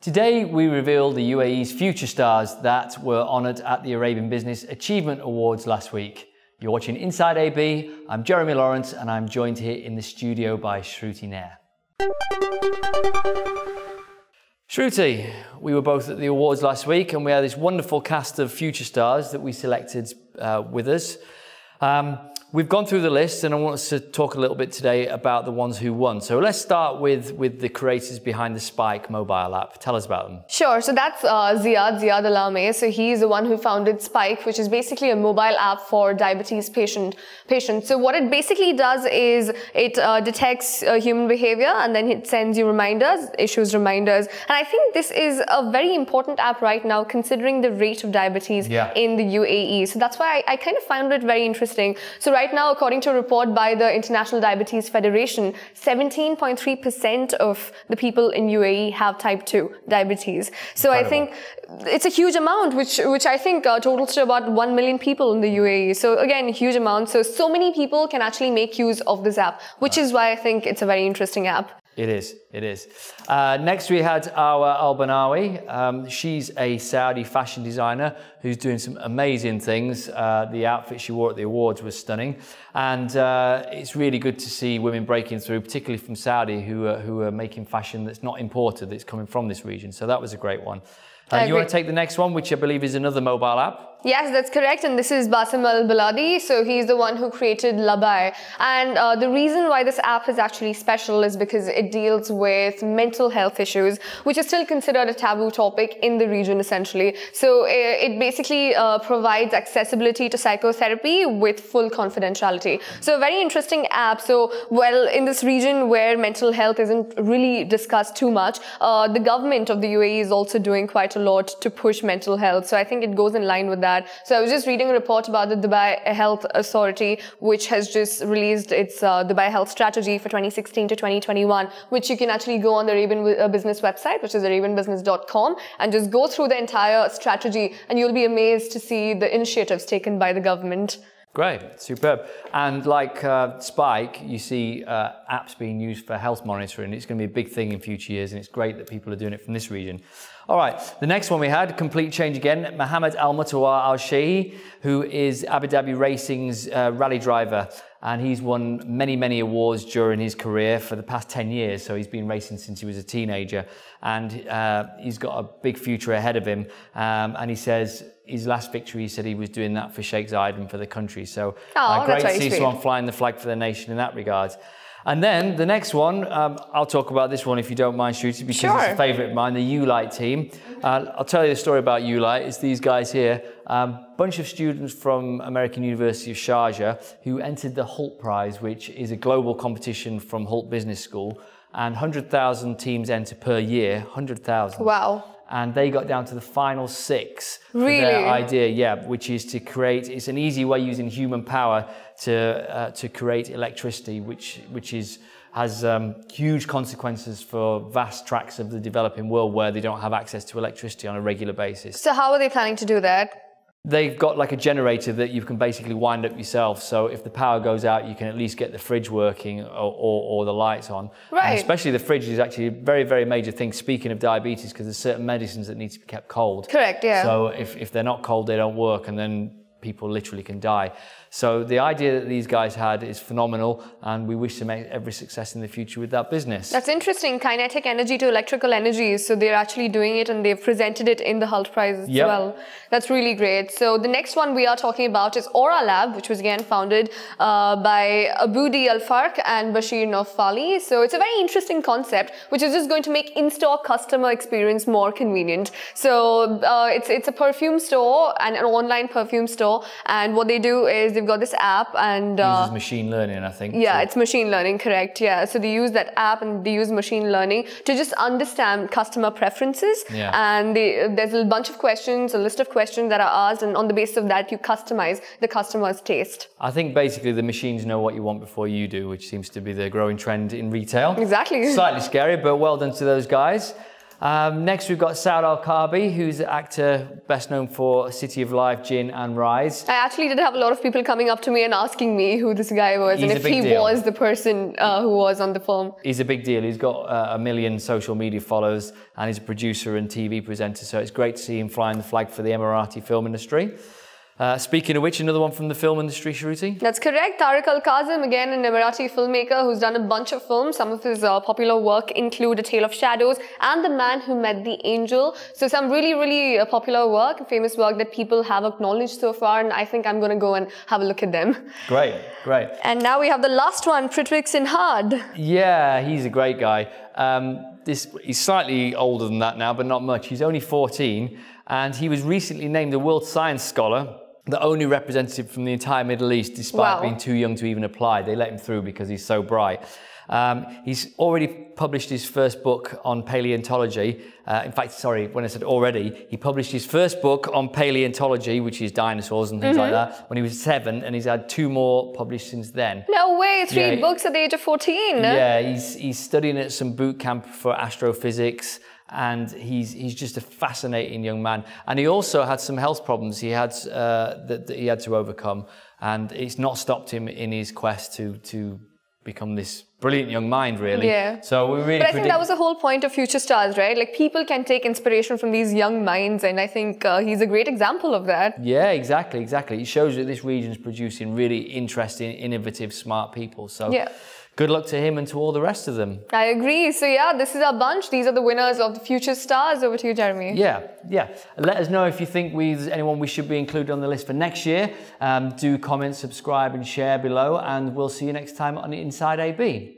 Today we reveal the UAE's future stars that were honoured at the Arabian Business Achievement Awards last week. You're watching Inside AB, I'm Jeremy Lawrence and I'm joined here in the studio by Shruthi Nair. Shruthi, we were both at the awards last week and we had this wonderful cast of future stars that we selected with us. We've gone through the list and I want us to talk a little bit today about the ones who won. So let's start with the creators behind the Spike mobile app. Tell us about them. Sure. So that's Ziad Al-Ame. So he's the one who founded Spike, which is basically a mobile app for diabetes patients. So what it basically does is it detects human behavior and then it sends you reminders, issues reminders. And I think this is a very important app right now considering the rate of diabetes in the UAE. So that's why I kind of found it very interesting. So right now, according to a report by the International Diabetes Federation, 17.3% of the people in UAE have type 2 diabetes. So I think it's a huge amount, which I think totals to about 1 million people in the UAE. So again, a huge amount. So many people can actually make use of this app, which is why I think it's a very interesting app. It is. Next we had our Al-Banawi. She's a Saudi fashion designer who's doing some amazing things. The outfit she wore at the awards was stunning. And it's really good to see women breaking through, particularly from Saudi, who are making fashion that's not imported, that's coming from this region. So that was a great one. You want to take the next one, which I believe is another mobile app? Yes, that's correct. And this is Basim Al-Baladi. So he's the one who created Labai. And the reason why this app is actually special is because it deals with mental health issues, which is still considered a taboo topic in the region, essentially. So it basically provides accessibility to psychotherapy with full confidentiality. So a very interesting app. So, well, in this region where mental health isn't really discussed too much, the government of the UAE is also doing quite a lot to push mental health. So I think it goes in line with that. So I was just reading a report about the Dubai Health Authority, which has just released its Dubai Health Strategy for 2016 to 2021, which you can actually go on the Arabian Business website, which is arabianbusiness.com, and just go through the entire strategy and you'll be amazed to see the initiatives taken by the government. Great, superb. And like Spike, you see apps being used for health monitoring. It's going to be a big thing in future years, and it's great that people are doing it from this region. All right, the next one we had, complete change again, Mohammed Al-Mutawar Al-Sheihi, who is Abu Dhabi Racing's rally driver. And he's won many, many awards during his career for the past 10 years. So he's been racing since he was a teenager. And he's got a big future ahead of him. And he says his last victory, he said he was doing that for Sheikh Zayed and for the country. So great to see someone flying the flag for the nation in that regard. And then the next one, I'll talk about this one if you don't mind, Shruthi, because it's a favourite of mine, the Ulite team. I'll tell you the story about Ulite. It's these guys here, bunch of students from American University of Sharjah who entered the Hult Prize, which is a global competition from Hult Business School, and 100,000 teams enter per year, 100,000. Wow. And they got down to the final 6 for their idea, which is to create, it's an easy way using human power to create electricity, which has huge consequences for vast tracts of the developing world where they don't have access to electricity on a regular basis. So how are they planning to do that? They've got like a generator that you can basically wind up yourself. So if the power goes out, you can at least get the fridge working or the lights on. Right. And especially the fridge is actually a very, very major thing. Speaking of diabetes, because there's certain medicines that need to be kept cold. Correct, yeah. So if they're not cold, they don't work, and then people literally can die. So the idea that these guys had is phenomenal, and we wish to make every success in the future with that business. That's interesting, kinetic energy to electrical energy. So they're actually doing it and they've presented it in the Hult Prize as well. That's really great. So the next one we are talking about is Aura Lab, which was again founded by Aboudi Al-Farq and Bashir Nofali. So it's a very interesting concept, which is just going to make in-store customer experience more convenient. So it's a perfume store and an online perfume store. And what they do is they've got this app and... uses machine learning, I think. Yeah, it's machine learning, correct. Yeah, so they use that app and they use machine learning to just understand customer preferences. Yeah. And there's a bunch of questions, a list of questions that are asked, and on the basis of that, you customize the customer's taste. I think basically the machines know what you want before you do, which seems to be the growing trend in retail. Exactly. Slightly scary, but well done to those guys. Next, we've got Saad Al-Kaabi, who's an actor best known for City of Life, Jinn and Rise. I actually did have a lot of people coming up to me and asking me who this guy was and if he was the person who was on the film. He's a big deal. He's got 1 million social media followers and he's a producer and TV presenter. So it's great to see him flying the flag for the Emirati film industry. Speaking of which, another one from the film industry, Shruti? That's correct. Tariq Al-Kazim, again an Emirati filmmaker who's done a bunch of films. Some of his popular work include A Tale of Shadows and The Man Who Met the Angel. So some really, really popular work, famous work that people have acknowledged so far, and I think I'm going to go and have a look at them. Great, great. And now we have the last one, Prithvik Sinhad. Yeah, he's a great guy. He's slightly older than that now, but not much. He's only 14, and he was recently named the World Science Scholar, the only representative from the entire Middle East, despite being too young to even apply. They let him through because he's so bright. He's already published his first book on paleontology. In fact, sorry, when I said already, he published his first book on paleontology, which is dinosaurs and things like that, when he was 7, and he's had 2 more published since then. No way, 3 books at the age of 14. Yeah, he's studying at some boot camp for astrophysics, and he's just a fascinating young man. And he also had some health problems he had that he had to overcome, and it's not stopped him in his quest to become this brilliant young mind, really. Yeah. So we really. But I think that was the whole point of Future Stars, right? Like, people can take inspiration from these young minds, and I think he's a great example of that. Yeah, exactly. It shows that this region's producing really interesting, innovative, smart people. So. Yeah. Good luck to him and to all the rest of them. I agree. So yeah, this is our bunch. These are the winners of the Future Stars. Over to you, Jeremy. Yeah. Let us know if you think there's anyone we should be included on the list for next year. Do comment, subscribe and share below, and we'll see you next time on Inside AB.